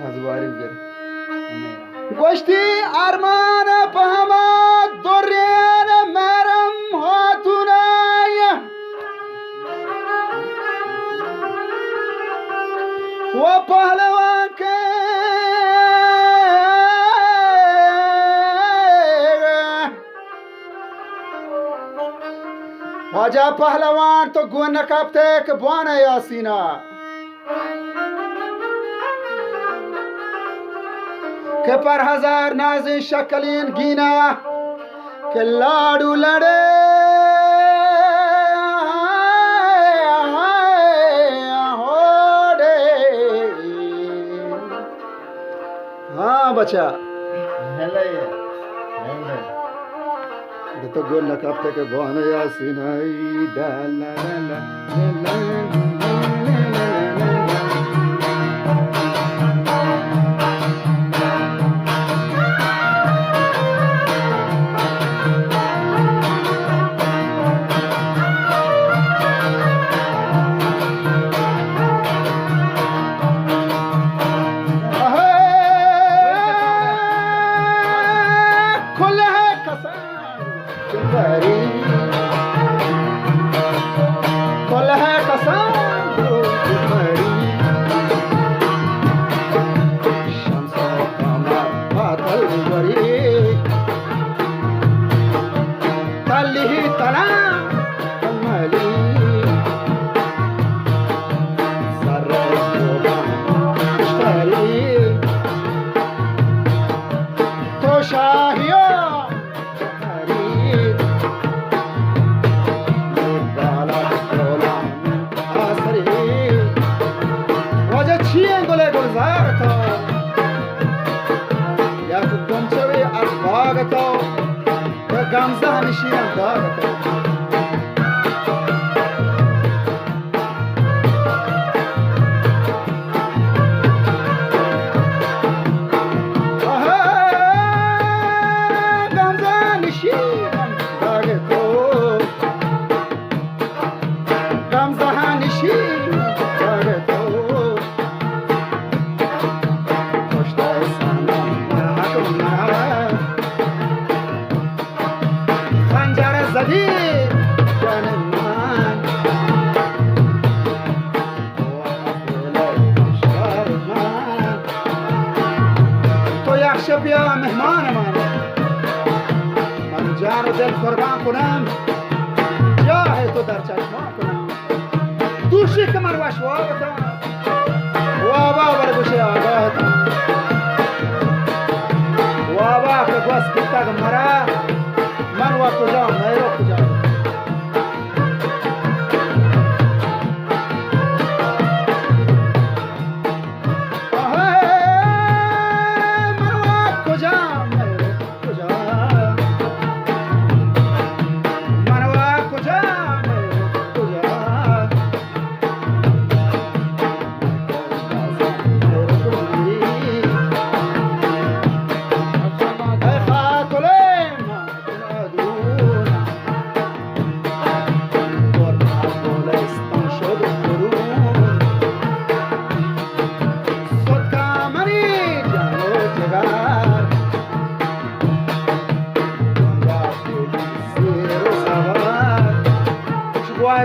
هزواری بگر گوشتی ارمان پهمات دورین مرم هاتونای و پهلوان که واجه پهلوان تو گون نکبته که بانه یاسینا که پر هزار نازی شکلین گینا که لاڈو لڑے हाँ बच्चा तो गोल लकापते के बहाने यासीनाई ला ला ला ला Gamze hanişiyan dağıtı Gamze hanişiyan dağıtı Gamze hanişiyan dağıtı Koşta sana hakkımlar زدی جان من تو یک شب بیا مهمان من جان و دل قربان کنم جاه تو در چشمان کنم دوشی که من وشوا بتم وابا برگوشی آگاهتم وابا که گوز کتاق مرا من و کجا میرو کجا من و کجا میرو کجا من و کجا میرو کجا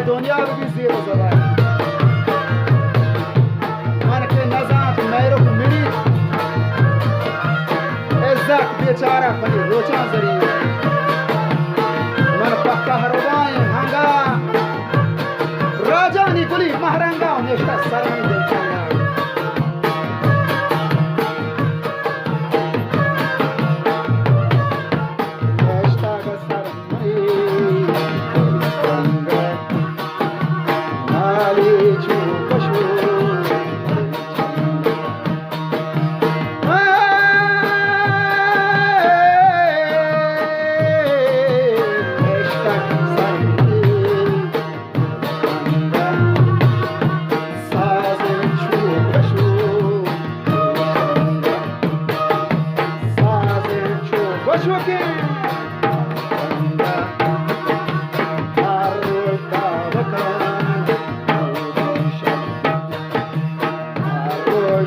دنیا بگی زیر و زبر من که نزد میرو میرید عزت بیچاره کنی روچان زری من پاکا هروبای هنگا راجانی گلی مهرنگا و نشته سرمی دل کنگا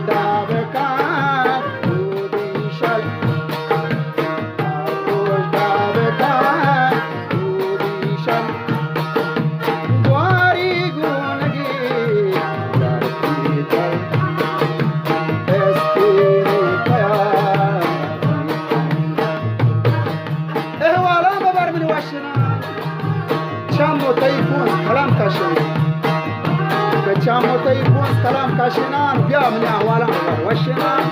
Dave کاشنان بیا من احوالم وشنان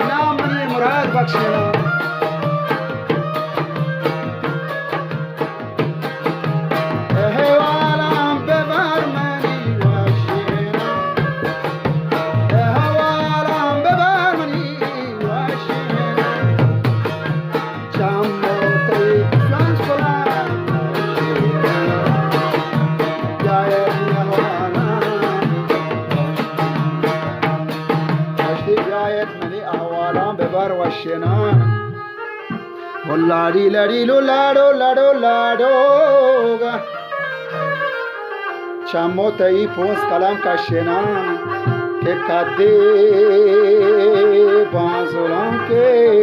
نام منی مراد بخشنان احوالم ببر منی وشنان احوالم ببر منی وشنان چموتی شانس کنم ببر وشنان ولادی لادی لو لادو لادو لادو چموتی پونس کلام کاشنان که کدی بانزولان که